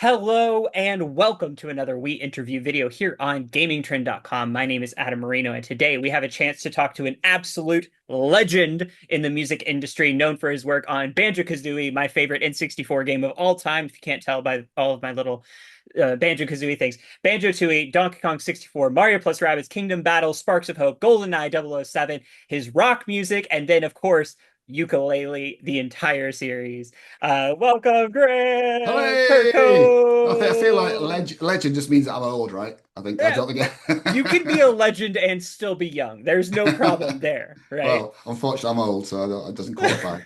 Hello and welcome to another We Interview video here on Gamingtrend.com. My name is Adam Marino, and today we have a chance to talk to an absolute legend in the music industry, known for his work on Banjo-Kazooie, my favorite N64 game of all time, if you can't tell by all of my little Banjo-Kazooie things. Banjo-Tooie, Donkey Kong 64, Mario plus Rabbids, Kingdom Battle, Sparks of Hope, Goldeneye 007, his rock music, and then, of course, Yooka-Laylee, the entire series. Welcome, Grant Hooray! I feel like Kirkhope. legend just means that I'm old, right? I Yeah, don't think. you can be a legend and still be young. There's no problem there, right? Well, unfortunately, I'm old, so it doesn't qualify.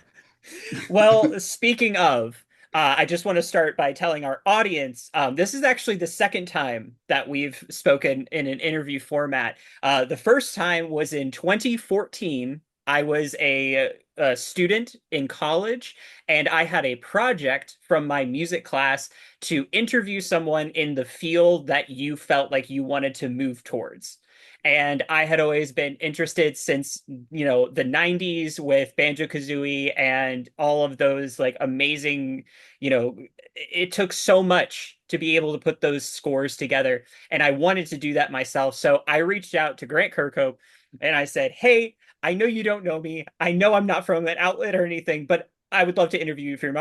Well, speaking of, I just want to start by telling our audience this is actually the second time that we've spoken in an interview format. The first time was in 2014. I was a student in college, and I had a project from my music class to interview someone in the field that you felt like you wanted to move towards. And I had always been interested since, the 90s with Banjo-Kazooie and all of those like amazing, it took so much to be able to put those scores together. And I wanted to do that myself. So I reached out to Grant Kirkhope and I said, "Hey, I know you don't know me. I know I'm not from an outlet or anything, but I would love to interview you for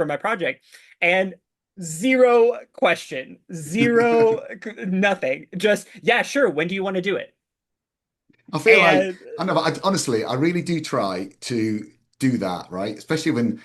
my project." And zero question, zero nothing. Just, yeah, sure. When do you want to do it? I feel like And I know, but honestly, I really do try to do that, right? Especially when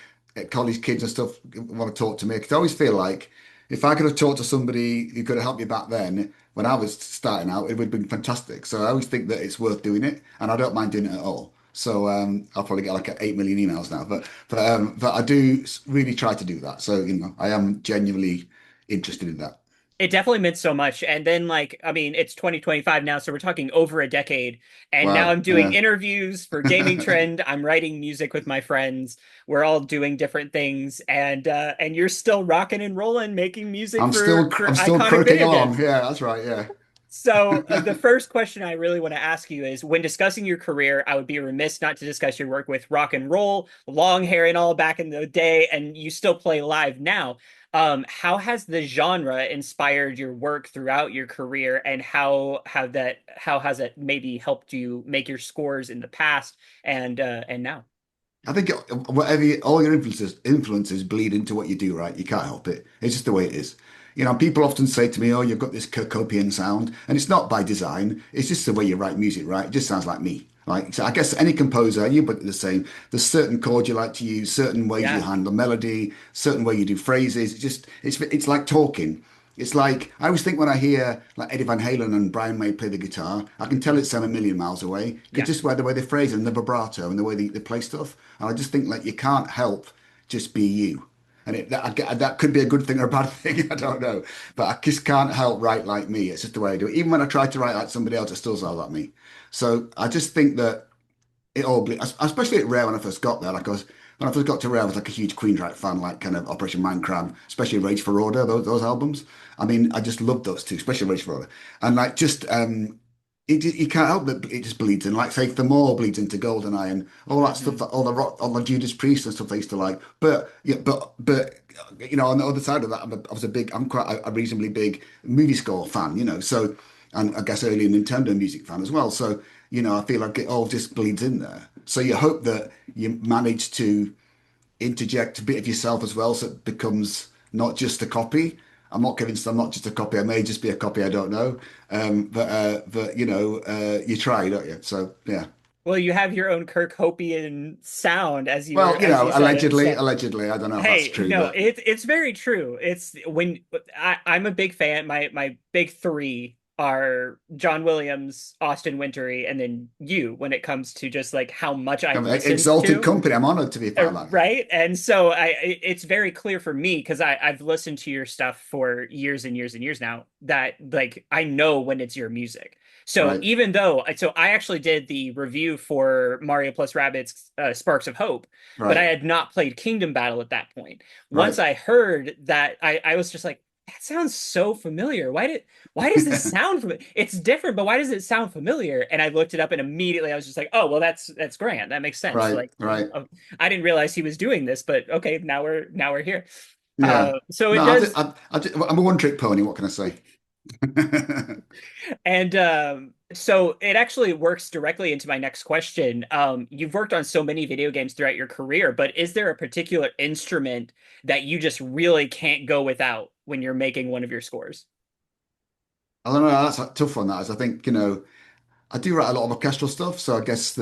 college kids and stuff want to talk to me, because I always feel like if I could have talked to somebody who could have helped me back then when I was starting out, it would have been fantastic. So I always think that it's worth doing it, and I don't mind doing it at all. So I'll probably get like 8 million emails now, but I do really try to do that. So I am genuinely interested in that. it definitely meant so much. And then, like, I mean, it's 2025 now, so we're talking over a decade. And now Wow. I'm doing Yeah. interviews for Gamingtrend. I'm writing music with my friends. We're all doing different things, and you're still rocking and rolling, making music for I'm still iconic croaking video along. games. Yeah, that's right. Yeah. So, the first question I really want to ask you is, when discussing your career, I would be remiss not to discuss your work with rock and roll, long hair and all back in the day, and you still play live now. How has the genre inspired your work throughout your career, and how has it maybe helped you make your scores in the past and now? I think all your influences bleed into what you do, right? You can't help it. It's just the way it is. People often say to me, "Oh, you've got this Kirkhopian sound," and it's not by design. It's just the way you write music, right? It just sounds like me. Like, so I guess any composer, you put it the same. There's certain chords you like to use, certain ways you Yeah, handle melody, certain way you do phrases. It's like talking. It's like I always think when I hear like Eddie Van Halen and Brian May play the guitar, I can tell it's them a million miles away because yeah. just by the way they phrase it and the vibrato and the way they play stuff. And I just think like you can't help just be you. And that could be a good thing or a bad thing. I don't know. But I just can't help write like me. It's just the way I do it. Even when I try to write like somebody else, it still sounds like me. So I just think that especially at Rare when I first got there. When I first got to Rare, I was like a huge Queensryche fan, like kind of Operation Mindcrime, especially Rage for Order, those albums. I mean, I just loved those two, especially Rage for Order. And like just you can't help that it just bleeds in. Like say More bleeds into Goldeneye and all that stuff, Mhm. all the rock, all the Judas Priest and stuff I used to like. But yeah, but on the other side of that, I'm quite a reasonably big movie score fan, so and I guess early Nintendo music fan as well. So I feel like it all just bleeds in there. So you hope that you manage to interject a bit of yourself as well, so it becomes not just a copy. I'm not convinced I'm not just a copy. I may just be a copy. I don't know. But you try, don't you? So yeah. Well, you have your own Kirkhopian sound, Well, as you said it. So allegedly. I don't know if that's hey, true, no, but it's very true. It's when I'm a big fan. My big three are John Williams, Austin Wintory, and then you. When it comes to just like how much I've I'm listened exalted to, company. I'm honored to be a part of that. right? And so it's very clear for me because I've listened to your stuff for years and years and years now that like I know when it's your music. So Right, I actually did the review for Mario plus Rabbids Sparks of Hope, but I right, had not played Kingdom Battle at that point. Once right. I heard that, I was just like, that sounds so familiar. Why does this sound familiar? It's different, but why does it sound familiar? And I looked it up and immediately I was just like, oh, well, that's Grant. That makes sense. Right, Like, right. I didn't realize he was doing this, but okay, now we're here. Yeah. So No, it does. I'm a one-trick pony. What can I say? And so it actually works directly into my next question. You've worked on so many video games throughout your career, but is there a particular instrument that you just really can't go without when you're making one of your scores? I don't know. That's a tough one. That is. I think, I do write a lot of orchestral stuff, so I guess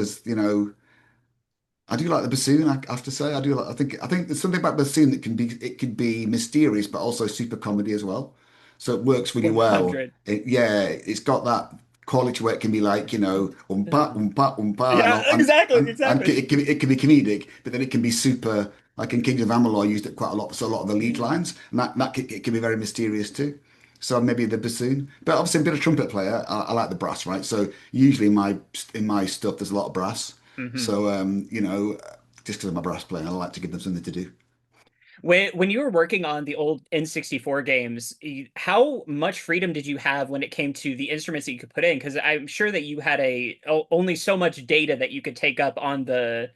I do like the bassoon. I have to say, I do like. I think there's something about bassoon that it can be mysterious, but also super comedy as well. So it works really well. 100. Yeah, it's got that quality where it can be like umpa, Yeah, exactly, and exactly. it can be comedic, but then it can be super. Like in Kings of Amalur, I used it quite a lot. So a lot of the lead Mhm. lines, and it can be very mysterious too. So maybe the bassoon, but obviously, a bit of trumpet player. I like the brass, right? So usually in my stuff, there's a lot of brass. Mhm. So, just because I'm a brass player, I like to give them something to do. When you were working on the old N64 games, how much freedom did you have when it came to the instruments that you could put in? Because I'm sure that you had only so much data that you could take up on the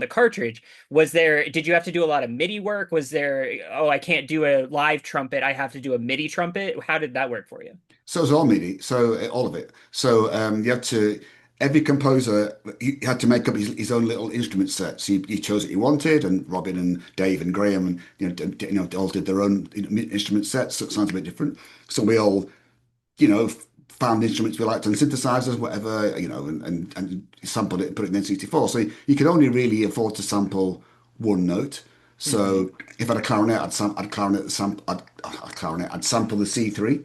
cartridge. Did you have to do a lot of MIDI work? Was there, oh, I can't do a live trumpet, I have to do a MIDI trumpet? How did that work for you? So it was all MIDI, so all of it. So every composer, he had to make up his own little instrument set. So he chose what he wanted, and Robin and Dave and Graham, and all did their own instrument sets. So it sounds a bit different. So we all found instruments we liked on synthesizers, whatever, and sampled it and put it in N64. So you could only really afford to sample one note. Hmm. So if I had a clarinet, I'd sample the C3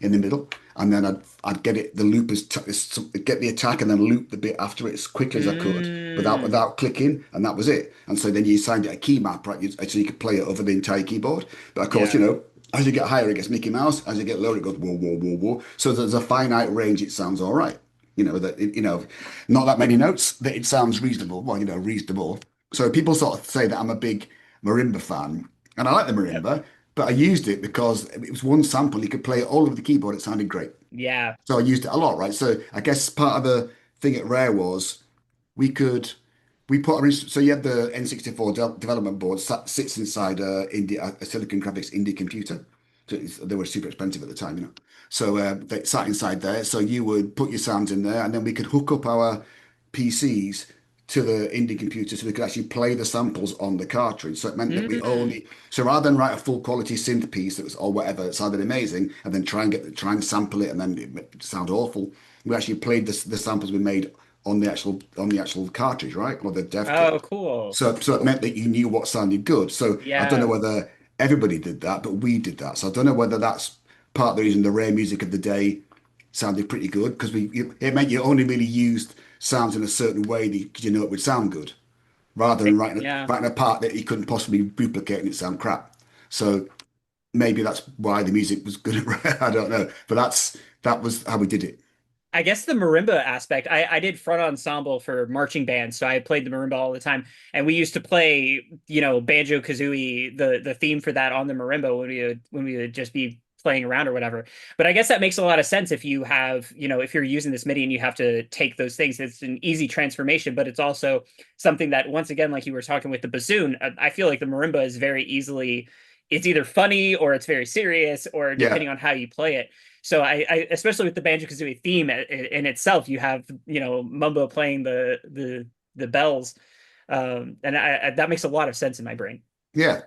in the middle, and then I'd get it the loop get the attack and then loop the bit after it as quickly as I could Mm. without clicking, and that was it. And so then you assigned it a key map, right? So you could play it over the entire keyboard. But of course, Yeah. as you get higher, it gets Mickey Mouse. As you get lower, it goes whoa, whoa, whoa, whoa. So there's a finite range. It sounds all right. Not that many notes that it sounds reasonable. Well, reasonable. So people sort of say that I'm a big marimba fan, and I like the Yep. marimba, but I used it because it was one sample. You could play it all over the keyboard. It sounded great. Yeah. So I used it a lot, right? So I guess part of the thing at Rare was we could we put so you had the N64 development board sits inside a Silicon Graphics Indie computer. So they were super expensive at the time, So they sat inside there. So you would put your sounds in there, and then we could hook up our PCs to the Indie computer so we could actually play the samples on the cartridge. So it meant that Mm. so rather than write a full quality synth piece that was or whatever that sounded amazing, and then try and sample it and then it sound awful, we actually played the samples we made on the actual cartridge, right? Or the dev Oh, kit. cool. So it meant that you knew what sounded good. So I don't know Yeah. whether everybody did that, but we did that. So I don't know whether that's part of the reason the rare music of the day sounded pretty good because it meant you only really used sounds in a certain way because you know it would sound good, rather than Yeah. writing a part that you couldn't possibly duplicate and it sound crap. So maybe that's why the music was good at rare. I don't know, but that was how we did it. I guess the marimba aspect, I did front ensemble for marching bands, so I played the marimba all the time. And we used to play, Banjo-Kazooie, the theme for that on the marimba when we would just be playing around or whatever. But I guess that makes a lot of sense if you have, if you're using this MIDI and you have to take those things. It's an easy transformation, but it's also something that once again, like you were talking with the bassoon, I feel like the marimba is very easily, it's either funny or it's very serious, or Yeah. depending on how you play it. So I especially with the Banjo-Kazooie theme in itself, you have Mumbo playing the bells, and that makes a lot of sense in my brain. Yeah.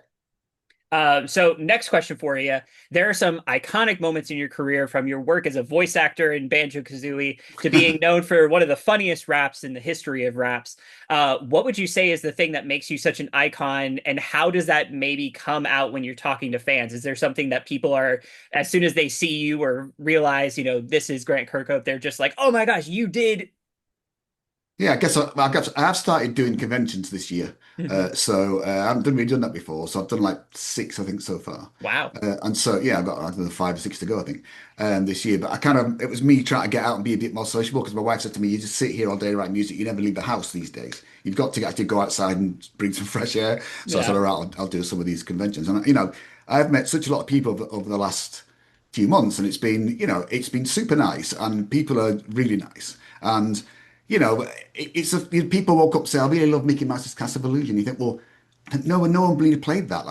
So next question for you. There are some iconic moments in your career from your work as a voice actor in Banjo-Kazooie to being known for one of the funniest raps in the history of raps. What would you say is the thing that makes you such an icon, and how does that maybe come out when you're talking to fans? Is there something that people are, as soon as they see you or realize, this is Grant Kirkhope, they're just like, oh my gosh, you did. Yeah, I have started doing conventions this year. I haven't really done that before. So I've done like six, I think, so far. Wow. And so, yeah, I've got another 5 or 6 to go, I think, this year. But it was me trying to get out and be a bit more sociable because my wife said to me, you just sit here all day writing music. You never leave the house these days. You've got to actually go outside and bring some fresh air. So I said, Yeah. all right, I'll do some of these conventions. And, I've met such a lot of people over the last few months and it's been super nice and people are really nice. And, people walk up and say, I really love Mickey Mouse's Castle of Illusion. You think, well, no one really played that.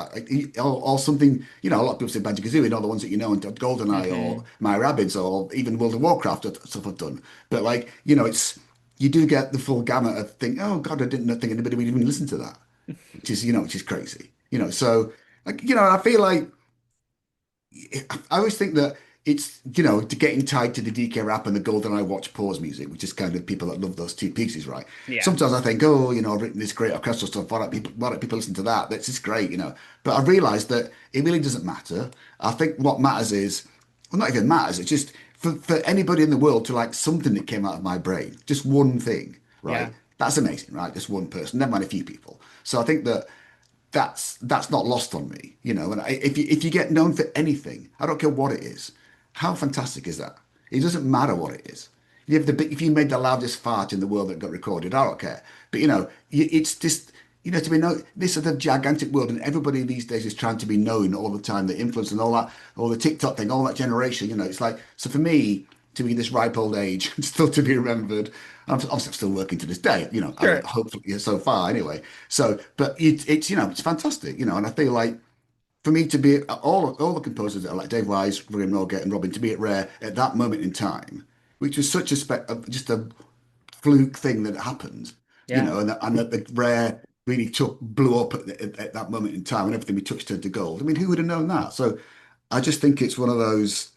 Or something, a lot of people say Banjo-Kazooie and all the ones that and Goldeneye or Hmm. My Rabbids or even World of Warcraft stuff I've done. But it's you do get the full gamut of think, oh God, I didn't think anybody would even listen to that, which is crazy. So I feel like I always think that it's, to getting tied to the DK rap and the GoldenEye watch pause music, which is kind of people that love those two pieces, right? Yeah. Sometimes I think, oh, I've written this great orchestral stuff. Why don't people listen to that? That's just great. But I've realized that it really doesn't matter. I think what matters is, well, not even matters. It's just for anybody in the world to like something that came out of my brain, just one thing, Yeah. right? That's amazing, right? Just one person, never mind a few people. So I think that that's not lost on me, And if you get known for anything, I don't care what it is, how fantastic is that? It doesn't matter what it is. If you made the loudest fart in the world that got recorded, I don't care. But it's just to be known. This is a gigantic world, and everybody these days is trying to be known all the time. The influence and all that, all the TikTok thing, all that generation. It's like so for me to be this ripe old age and still to be remembered. I'm still working to this day, Sure. hopefully so far anyway. So, but it's fantastic, and I feel like for me to be all the composers that are like Dave Wise, William Norgate, and Robin to be at Rare at that moment in time, which was such just a fluke thing that happened, Yeah. and that the Rare really blew up at that moment in time, and everything we touched turned to gold. I mean, who would have known that? So, I just think it's one of those.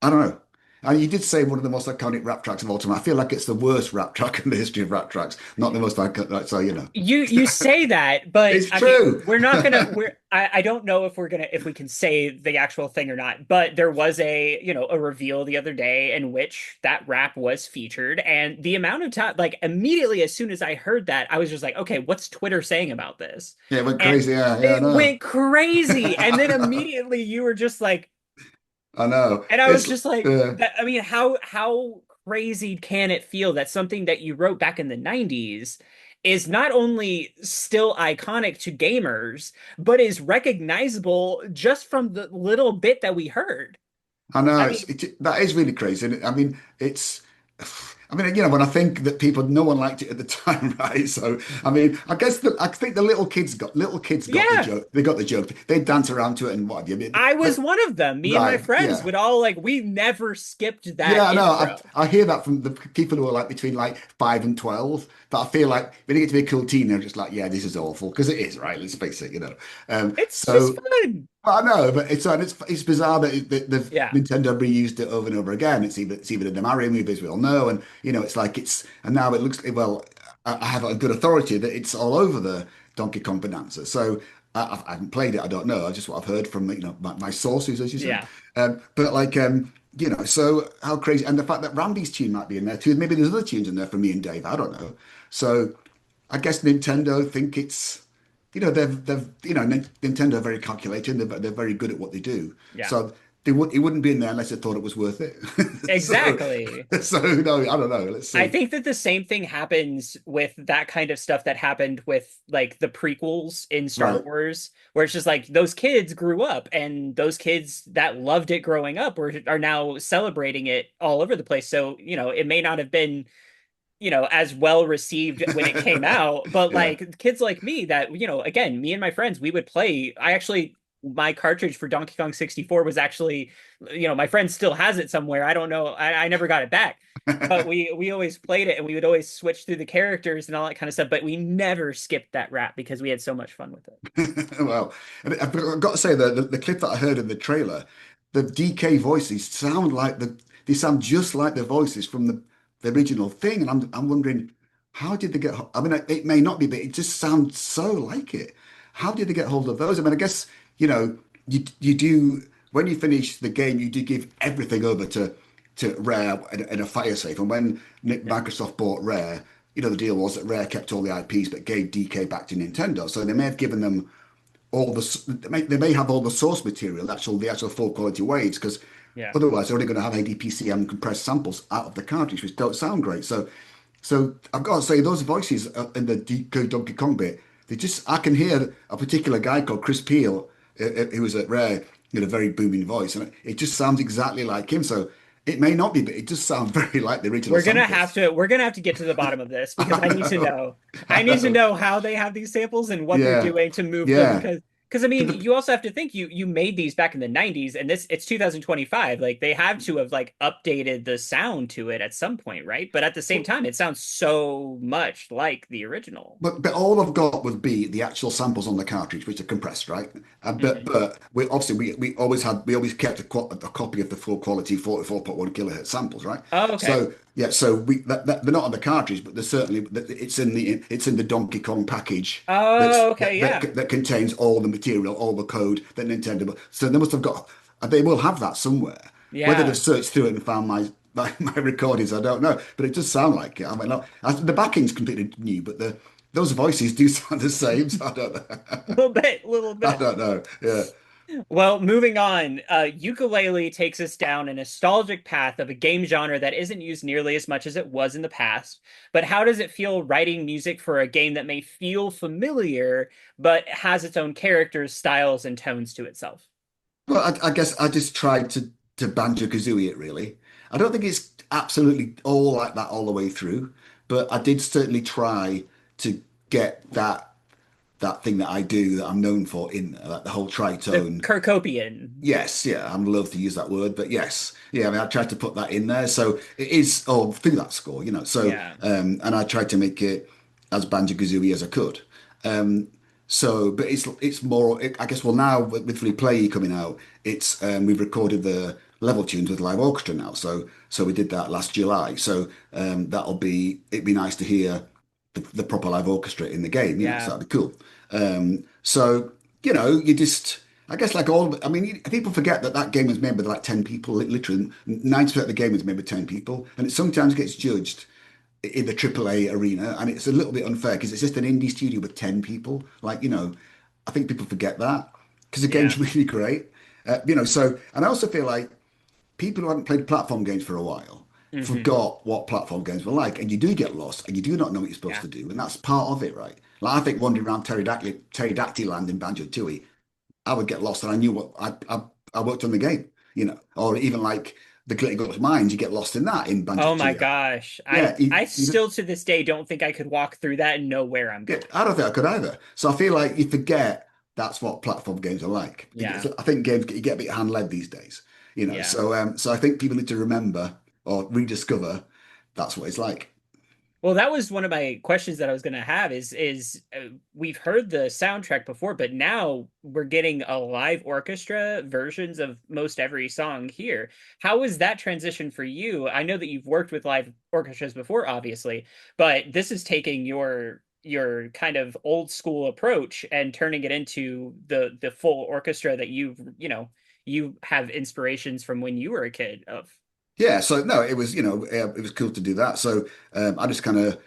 I don't know. And you did say one of the most iconic rap tracks of all time. I feel like it's the worst rap track in the history of rap tracks, not the most iconic. So, You say that, but it's I mean, true. we're not gonna. I don't know if we can say the actual thing or not. But there was a reveal the other day in which that rap was featured, and the amount of time, like immediately as soon as I heard that, I was just like, okay, what's Twitter saying about this? Yeah, it went And crazy. Yeah, yeah, I it know. went crazy, and then immediately you were just like, I know. and I was It's just like, that. I mean, how crazy can it feel that something that you wrote back in the 90s is not only still iconic to gamers, but is recognizable just from the little bit that we heard? I know I mean, that is really crazy. And I mean, when I think that no one liked it at the time, right? So, I mean, I think the little kids got the yeah, joke. They got the joke. They dance around to it and what have you. I was But one of them. Me and my right, friends yeah. would all like, we never skipped that Yeah, I know. I, intro. I hear that from the people who are like between like 5 and 12. But I feel like when you get to be a cool teen, they're just like, yeah, this is awful because it is, right? Let's face it. It's just So fun. I know, but it's bizarre that the Yeah, Nintendo reused it over and over again. It's even in the Mario movies we all know, and it's like and now it looks well. I have a good authority that it's all over the Donkey Kong Bonanza. So I haven't played it. I don't know. Just what I've heard from my sources, as you say. yeah. But like so how crazy, and the fact that Randy's tune might be in there too. Maybe there's other tunes in there for me and Dave. I don't know. So I guess Nintendo think it's they've Nintendo are very calculated. They're very good at what they do. Yeah. So it wouldn't be in there unless they thought it was worth it. So Exactly. so no, I don't know. Let's I see. think that the same thing happens with that kind of stuff that happened with like the prequels in Star Right. Wars, where it's just like those kids grew up and those kids that loved it growing up are now celebrating it all over the place. So, it may not have been, as well received when it came out, but Yeah. like kids like me that, again, me and my friends, we would play. My cartridge for Donkey Kong 64 was actually, my friend still has it somewhere. I don't know. I never got it back. But we always played it and we would always switch through the characters and all that kind of stuff. But we never skipped that rap because we had so much fun with it. Well, and I've got to say the clip that I heard in the trailer, the DK voices they sound just like the voices from the original thing, and I'm wondering how did they get? I mean, it may not be, but it just sounds so like it. How did they get hold of those? I mean, I guess you do when you finish the game, you do give everything over to Rare in a fire safe, and when Yeah. Microsoft bought Rare. The deal was that Rare kept all the IPs but gave DK back to Nintendo. So they may have given them they may have all the source material, the actual full quality waves, because Yeah. otherwise they're only going to have ADPCM compressed samples out of the cartridge, which don't sound great. So I've got to say those voices in the Donkey Kong bit, I can hear a particular guy called Chris Peel, who was at Rare, in a very booming voice, and it just sounds exactly like him. So It may not be, but it does sound very like the original samples. We're gonna have to get to the bottom of this because I I need to know. know. I I need to know. know how they have these samples and what they're Yeah. doing to move them Yeah. because I 'Cause mean, the- you also have to think you made these back in the 90s and this it's 2025. Like they have to have like updated the sound to it at some point, right? But at the same but time, it sounds so much like the original. but all I've got would be the actual samples on the cartridge, which are compressed, right? Hmm. But we obviously we always kept a copy of the full quality 44.1 kilohertz samples, right? Oh, okay. So yeah, so they're not on the cartridge, but they're certainly it's in the Donkey Kong package Oh, okay, yeah. that contains all the material, all the code that Nintendo. So they must have got. They will have that somewhere. Whether they've Yeah. searched through it and found my recordings, I don't know, but it does sound like it. I mean, the backing's completely new, but those voices do sound the same. So I don't know. A little I bit. don't know. Yeah. Well, moving on, Yooka-Laylee takes us down a nostalgic path of a game genre that isn't used nearly as much as it was in the past. But how does it feel writing music for a game that may feel familiar, but has its own characters, styles, and tones to itself? Well, I guess I just tried to Banjo-Kazooie it really. I don't think it's absolutely all like that all the way through, but I did certainly try to get that thing that I do that I'm known for in there, like the whole The tritone. Kirkhopian. Yes, yeah, I'm love to use that word, but yes, yeah, I mean, I tried to put that in there, so it is through that score, you know. So, Yeah. and I tried to make it as Banjo-Kazooie as I could. Um, but it's more, I guess. Well, now with Free Play coming out, it's we've recorded the level tunes with live orchestra now. So we did that last July. So it'd be nice to hear the proper live orchestra in the game, you know. So Yeah. that'd be cool. So you know, you just. I guess like all, I mean, people forget that that game was made with like 10 people. Literally, 90% of the game was made with 10 people. And it sometimes gets judged in the AAA arena. And it's a little bit unfair because it's just an indie studio with 10 people. Like, you know, I think people forget that because the Yeah. game's really great. You know, so, and I also feel like people who haven't played platform games for a while Hmm. forgot what platform games were like. And you do get lost and you do not know what you're supposed Yeah. to do. And that's part of it, right? Like, I think wandering around Pterodactyl Land in Banjo-Tooie, I would get lost and I knew what I worked on the game, you know, or even like the Glitty Gulch Mines, you get lost in that in Oh my Banjo-Tooie. gosh. Yeah, I still to this day don't think I could walk through that and know where I'm yeah, going. I don't think I could either. So I feel like you forget that's what platform games are like. Yeah. I think games you get a bit hand-led these days, you know. Yeah. So I think people need to remember or rediscover that's what it's like. Well, that was one of my questions that I was going to have is we've heard the soundtrack before, but now we're getting a live orchestra versions of most every song here. How was that transition for you? I know that you've worked with live orchestras before, obviously, but this is taking your kind of old school approach and turning it into the full orchestra that you have inspirations from when you were a kid of. Yeah, so no, it was, you know, it was cool to do that. So I just kind of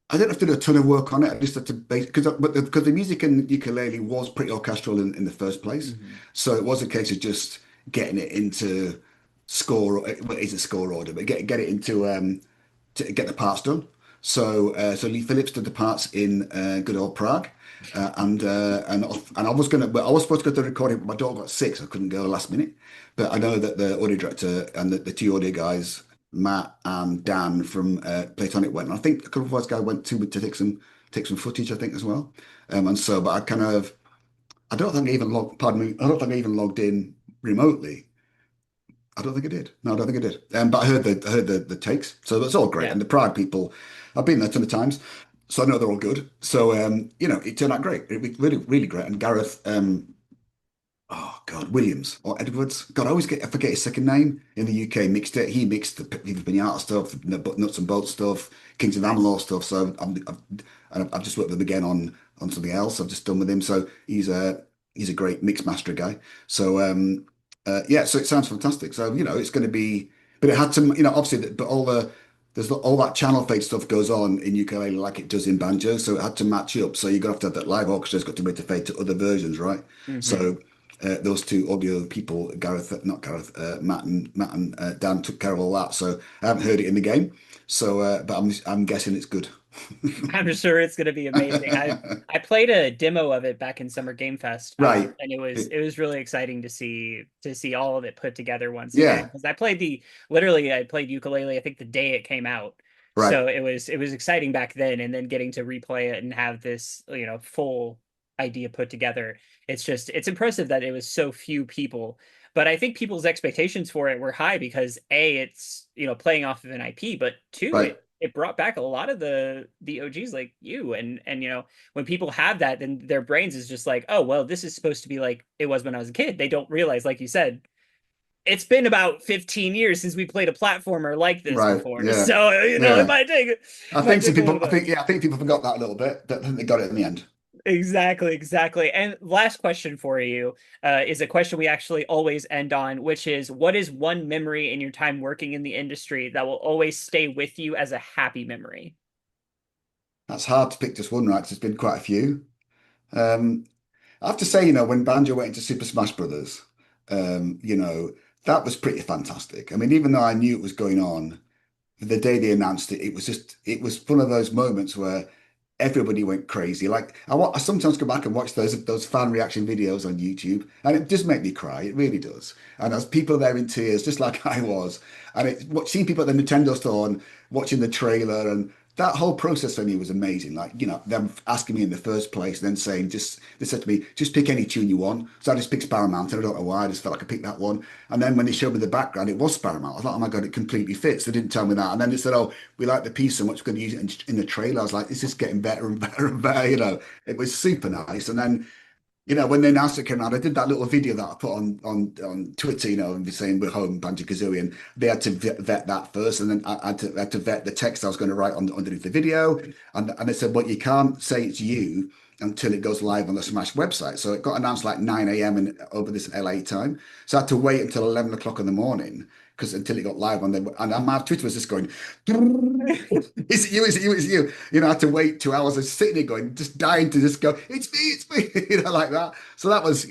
I didn't have to do a ton of work on it. I just had to base because the music in Yooka-Laylee was pretty orchestral in the first place. Mhm. So it was a case of just getting it into score. Well, it is a score order, but get it into to get the parts done. So Lee Phillips did the parts in good old Prague, and I was gonna, but I was supposed to go to the recording, but my daughter got sick, so I couldn't go last minute. But I know that the audio director and the two audio guys, Matt and Dan from Platonic went, and I think a couple of us guys went too to take some footage, I think as well. But I kind of, I don't think I even logged, pardon me, I don't think I even logged in remotely. I don't think I did. No, I don't think I did. But I heard the takes, so that's all great. Yeah. And the Prague people, I've been there a ton of times, so I know they're all good. So you know, it turned out great. It was really, really great. And Gareth, oh God, Williams or Edwards. God, I forget his second name. In the UK, mixed it. He mixed the Viva Pinata stuff, the Nuts and Bolts stuff, Kings of Amalur stuff. So I've just worked with him again on something else. I've just done with him. So he's a great mix master guy. So yeah, so it sounds fantastic. So you know, it's going to be, but it had to, you know, obviously, but all that channel fade stuff goes on in Yooka-Laylee like it does in banjo. So it had to match up. So you're gonna have to have that live orchestra's got to be able to fade to other versions, right? Hmm. So those two audio people, not Gareth, Matt and Dan took care of all that. So I haven't heard it in the game. So, but I'm guessing it's good. I'm sure it's going to be amazing. I played a demo of it back in Summer Game Fest, Right. and it was It- it was really exciting to see all of it put together once again. yeah. Because I played the literally I played Yooka-Laylee I think the day it came out, Right. so it was exciting back then, and then getting to replay it and have this full idea put together. It's impressive that it was so few people. But I think people's expectations for it were high because A, it's playing off of an IP, but two, Right. it brought back a lot of the OGs like you and when people have that, then their brains is just like, oh well, this is supposed to be like it was when I was a kid. They don't realize, like you said, it's been about 15 years since we played a platformer like this Right. before. Yeah. So Yeah. I it think might some take a people, little bit. I think people forgot that a little bit, but I think they got it in the end. Exactly, exactly. And last question for you is a question we actually always end on, which is what is one memory in your time working in the industry that will always stay with you as a happy memory? That's hard to pick just one, right? 'Cause there's been quite a few. Um, I have to say, when Banjo went into Super Smash Brothers, um, you know, that was pretty fantastic. I mean, even though I knew it was going on, the day they announced it, it was one of those moments where everybody went crazy. Like I sometimes go back and watch those fan reaction videos on YouTube, and it does make me cry. It really does. And as people there in tears, just like I was, and seeing people at the Nintendo store and watching the trailer and that whole process for me was amazing. Like, them asking me in the first place, then saying they said to me, just pick any tune you want. So I just picked Sparrow Mountain. I don't know why, I just felt like I picked that one. And then when they showed me the background, it was Sparrow Mountain. I was like, oh my God, it completely fits. They didn't tell me that. And then they said, oh, we like the piece so much, we're going to use it in the trailer. I was like, it's just getting better and better and better. It was super nice. And then when they announced it came out, I did that little video that I put on Twitter, and be saying we're home, Banjo-Kazooie, and they had to vet that first, and then I had to vet the text I was going to write underneath the video, and they said, well, you can't say it's you until it goes live on the Smash website. So it got announced like 9 a.m. over this LA time, so I had to wait until 11 o'clock in the morning because until it got live on the and my Twitter was just going, is it you? Is it you? Is it you? I had to wait 2 hours. I was sitting there going, just dying to just go, it's me, like that. So that was,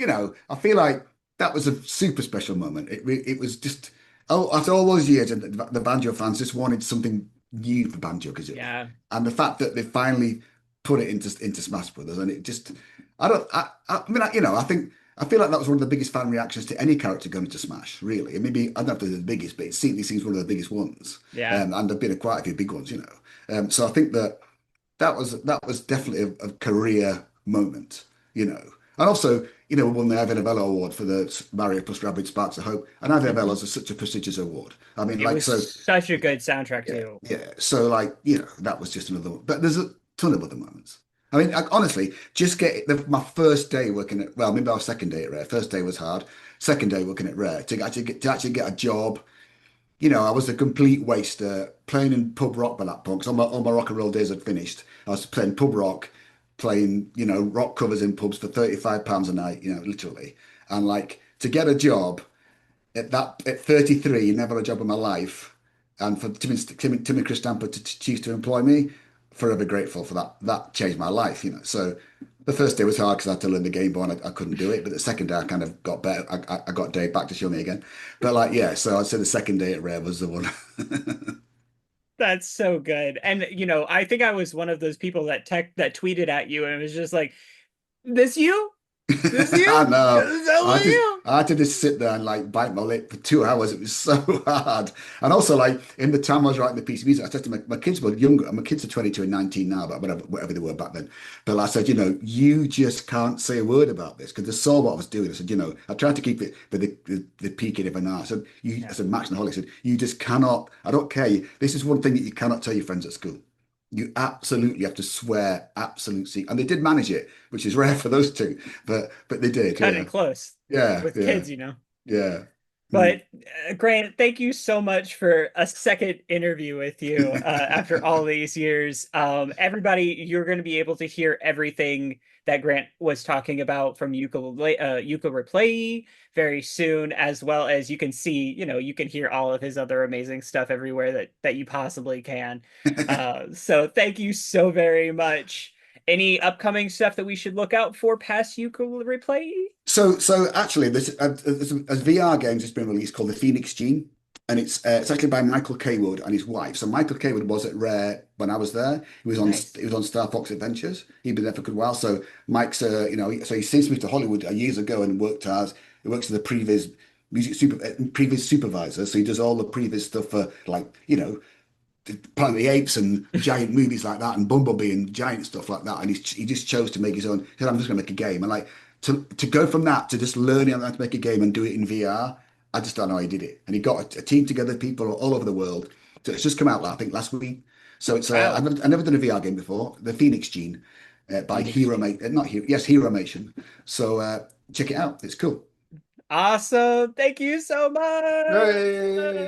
I feel like that was a super special moment. It was just, oh, after all those years, and the Banjo fans just wanted something new for Banjo-Kazooie, Yeah. and the fact that they finally put it into Smash Brothers, and it just, I mean, I feel like that was one of the biggest fan reactions to any character going into Smash, really. And maybe, I don't know if they're the biggest, but it certainly seems one of the biggest ones. Yeah. And there've been quite a few big ones. So I think that was definitely a career moment, you know. And also, we won the Ivy Novello Award for the Mario plus Rabbids Sparks of Hope. And Ivy Novello is such a prestigious award. I mean, It like, was so, such a good soundtrack yeah, too. yeah. So, like, that was just another one. But there's a ton of other moments. I mean, honestly, just my first day working well, maybe our second day at Rare. First day was hard. Second day working at Rare to actually get a job. I was a complete waster playing in pub rock by that point because all my rock and roll days had finished. I was playing pub rock, playing, rock covers in pubs for £35 a night, literally. And like to get a job at 33, never had a job in my life, and for Tim and Chris Stamper to choose to employ me, forever grateful for that. That changed my life. So the first day was hard because I had to learn the Game Boy and I couldn't do it. But the second day I kind of got better. I got Dave back to show me again. But like, yeah, so I'd say the second day at Rare was the one. That's so good. And I think I was one of those people that tweeted at you and it was just like, this you? This I you? know. Is that what you? I had to just sit there and like bite my lip for 2 hours. It was so hard. And also, like in the time I was writing the piece of music, I said to my kids were younger. My kids are 22 and 19 now, but whatever they were back then. But I said, you just can't say a word about this because they saw what I was doing. I said, I tried to keep it, but the peak it ever now. I Yeah. said, Max and Holly, I said, you just cannot. I don't care. This is one thing that you cannot tell your friends at school. You absolutely have to swear absolute secret. And they did manage it, which is rare for those two, but they did, Cutting yeah. close Yeah, with yeah, kids. yeah. Mm. But Grant, thank you so much for a second interview with you after all these years. Everybody, you're going to be able to hear everything that Grant was talking about from Yooka-Laylee very soon, as well as you can see, you can hear all of his other amazing stuff everywhere that you possibly can. So thank you so very much. Any upcoming stuff that we should look out for past Yooka-Laylee? So actually, there's a VR game that's been released called the Phoenix Gene. and it's actually by Michael Cawood and his wife. So Michael Cawood was at Rare when I was there. Nice. He was on Star Fox Adventures. He'd been there for a good while. So Mike's so he since moved to Hollywood years ago and worked as he works as the previous supervisor. So he does all the previous stuff for like Planet of the Apes and giant movies like that, and Bumblebee and giant stuff like that. And he just chose to make his own. He said, "I'm just going to make a game." And like to go from that to just learning how to make a game and do it in VR, I just don't know how he did it. And he got a team together, people all over the world. So it's just come out, I think, last week. So it's Wow. I've never done a VR game before. The Phoenix Gene by Phoenix Hero Gene. Mate, not Hero, yes, Hero Mation. So check it out. It's cool. Awesome. Thank you so much. Hooray!